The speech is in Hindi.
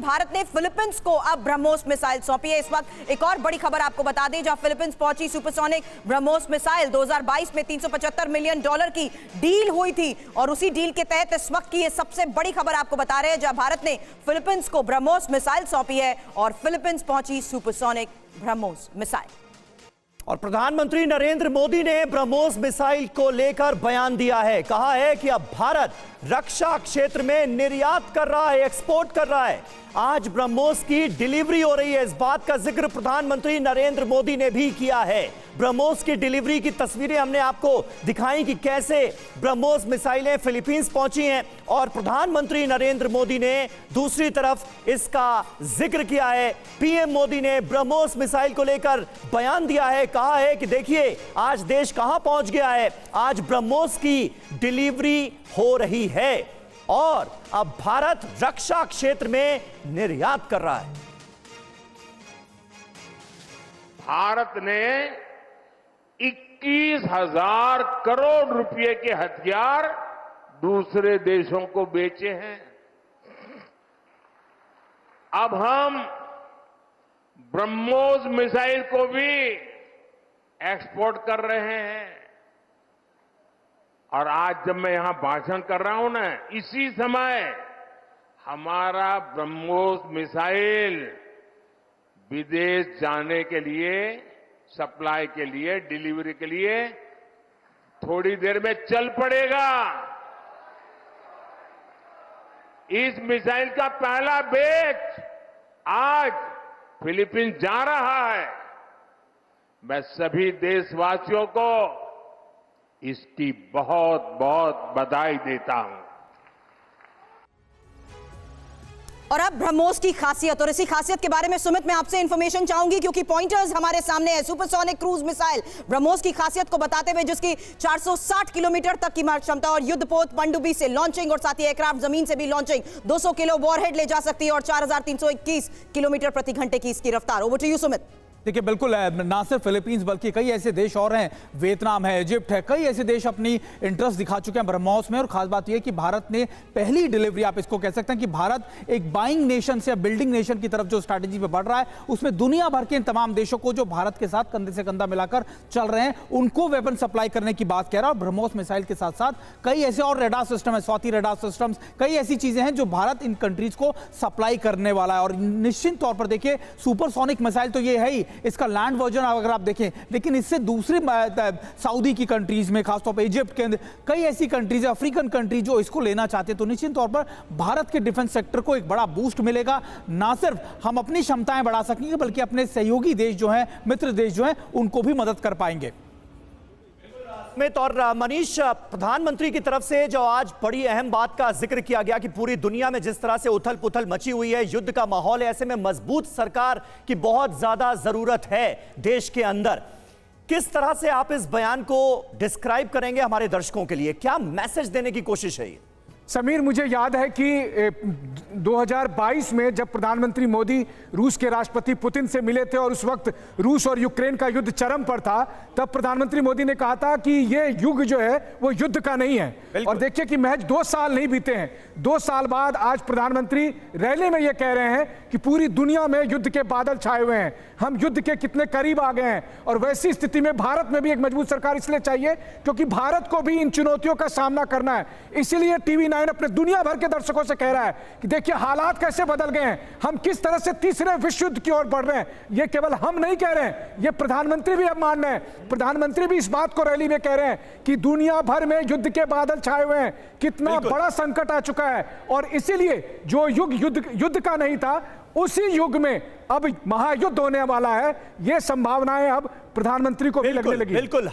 भारत ने फिलीपींस को अब ब्रह्मोस मिसाइल सौंपी है। इस वक्त एक और बड़ी खबर आपको बता दें, जहां फिलीपींस पहुंची सुपरसोनिक ब्रह्मोस मिसाइल 2022 में $375 मिलियन की डील हुई थी और उसी डील के तहत इस वक्त की ये सबसे बड़ी खबर आपको बता रहे हैं, जहां भारत ने फिलीपींस को ब्रह्मोस मिसाइल सौंपी है और फिलीपींस पहुंची सुपरसोनिक ब्रह्मोस मिसाइल। और प्रधानमंत्री नरेंद्र मोदी ने ब्रह्मोस मिसाइल को लेकर बयान दिया है। कहा है कि अब भारत रक्षा क्षेत्र में निर्यात कर रहा है, एक्सपोर्ट कर रहा है। आज ब्रह्मोस की डिलीवरी हो रही है। इस बात का जिक्र प्रधानमंत्री नरेंद्र मोदी ने भी किया है। ब्रह्मोस की डिलीवरी की तस्वीरें हमने आपको दिखाई कि कैसे ब्रह्मोस मिसाइलें फिलीपींस पहुंची हैं और प्रधानमंत्री नरेंद्र मोदी ने दूसरी तरफ इसका जिक्र किया है। पीएम मोदी ने ब्रह्मोस मिसाइल को लेकर बयान दिया है। कहा है कि देखिए आज देश कहां पहुंच गया है, आज ब्रह्मोस की डिलीवरी हो रही है और अब भारत रक्षा क्षेत्र में निर्यात कर रहा है। भारत ने 21,000 करोड़ रुपए के हथियार दूसरे देशों को बेचे हैं। अब हम ब्रह्मोस मिसाइल को भी एक्सपोर्ट कर रहे हैं और आज जब मैं यहां भाषण कर रहा हूं ना, इसी समय हमारा ब्रह्मोस मिसाइल विदेश जाने के लिए, सप्लाई के लिए, डिलीवरी के लिए थोड़ी देर में चल पड़ेगा। इस मिसाइल का पहला बैच आज फिलीपींस जा रहा है। मैं सभी देशवासियों को इसकी बहुत बहुत बधाई देता हूं। और अब ब्रह्मोस की खासियत, और इसी खासियत के बारे में सुमित मैं आपसे इंफॉर्मेशन चाहूंगी क्योंकि पॉइंटर्स हमारे सामने है। सुपरसोनिक क्रूज मिसाइल ब्रह्मोस की खासियत को बताते हुए, जिसकी 460 किलोमीटर तक की मार क्षमता और युद्धपोत पनडुब्बी से लॉन्चिंग और साथ ही एयरक्राफ्ट जमीन से भी लॉन्चिंग, 200 किलो वॉरहेड ले जा सकती है और 4321 किलोमीटर प्रति घंटे की इसकी रफ्तार। Over to you Sumit. देखिए बिल्कुल ना सिर्फ फिलीपींस बल्कि कई ऐसे देश और हैं, वियतनाम है, इजिप्ट है, कई ऐसे देश अपनी इंटरेस्ट दिखा चुके हैं ब्रह्मोस में। और खास बात यह है कि भारत ने पहली डिलीवरी, आप इसको कह सकते हैं कि भारत एक बाइंग नेशन से बिल्डिंग नेशन की तरफ जो स्ट्रैटेजी पे बढ़ रहा है, उसमें दुनिया भर के इन तमाम देशों को जो भारत के साथ कंधे से कंधा मिलाकर चल रहे हैं, उनको वेपन सप्लाई करने की बात कह रहा है। और ब्रह्मोस मिसाइल के साथ साथ कई ऐसे और रडार सिस्टम है, स्वाति रडार सिस्टम्स, कई ऐसी चीजें हैं जो भारत इन कंट्रीज को सप्लाई करने वाला है। और निश्चित तौर पर देखिए सुपरसोनिक मिसाइल तो ये है ही, इसका लैंड वर्जन अगर आप देखें, लेकिन इससे दूसरी सऊदी की कंट्रीज में, खासतौर पर इजिप्ट के अंदर कई ऐसी कंट्रीज, अफ्रीकन कंट्रीज जो इसको लेना चाहते हैं, तो निश्चित तौर पर भारत के डिफेंस सेक्टर को एक बड़ा बूस्ट मिलेगा। ना सिर्फ हम अपनी क्षमताएं बढ़ा सकेंगे बल्कि अपने सहयोगी देश जो हैं, मित्र देश जो हैं, उनको भी मदद कर पाएंगे। और मनीष, प्रधानमंत्री की तरफ से जो आज बड़ी अहम बात का जिक्र किया गया कि पूरी दुनिया में जिस तरह से उथल पुथल मची हुई है, युद्ध का माहौल है, ऐसे में मजबूत सरकार की बहुत ज्यादा जरूरत है देश के अंदर। किस तरह से आप इस बयान को डिस्क्राइब करेंगे हमारे दर्शकों के लिए? क्या मैसेज देने की कोशिश है ये? समीर, मुझे याद है कि 2022 में जब प्रधानमंत्री मोदी रूस के राष्ट्रपति पुतिन से मिले थे और उस वक्त रूस और यूक्रेन का युद्ध चरम पर था, तब प्रधानमंत्री मोदी ने कहा था कि ये युग जो है वो युद्ध का नहीं है। और देखिए कि महज 2 साल नहीं बीते हैं, 2 साल बाद आज प्रधानमंत्री रैली में ये कह रहे हैं कि पूरी दुनिया में युद्ध के बादल छाए हुए हैं, हम युद्ध के कितने करीब आ गए हैं। और वैसी स्थिति में भारत में भी एक मजबूत सरकार इसलिए चाहिए क्योंकि भारत को भी इन चुनौतियों का सामना करना है। इसीलिए टीवी 9 अपने दुनिया भर के दर्शकों से कह रहा है कि देखिए हालात कैसे बदल गए हैं, हम किस तरह से तीसरे विश्व युद्ध की ओर बढ़ रहे हैं। ये केवल हम नहीं कह रहे हैं, ये प्रधानमंत्री भी अब मान रहे हैं। प्रधानमंत्री भी इस बात को रैली में कह रहे हैं कि दुनिया भर में युद्ध के बादल छाए हुए हैं, कितना बड़ा संकट आ चुका है। और इसीलिए जो युग युद्ध का नहीं था, उसी युग में अब महायुद्ध होने वाला है। ये संभावनाएं अब प्रधानमंत्री को भी लगने लगी। बिल्कुल,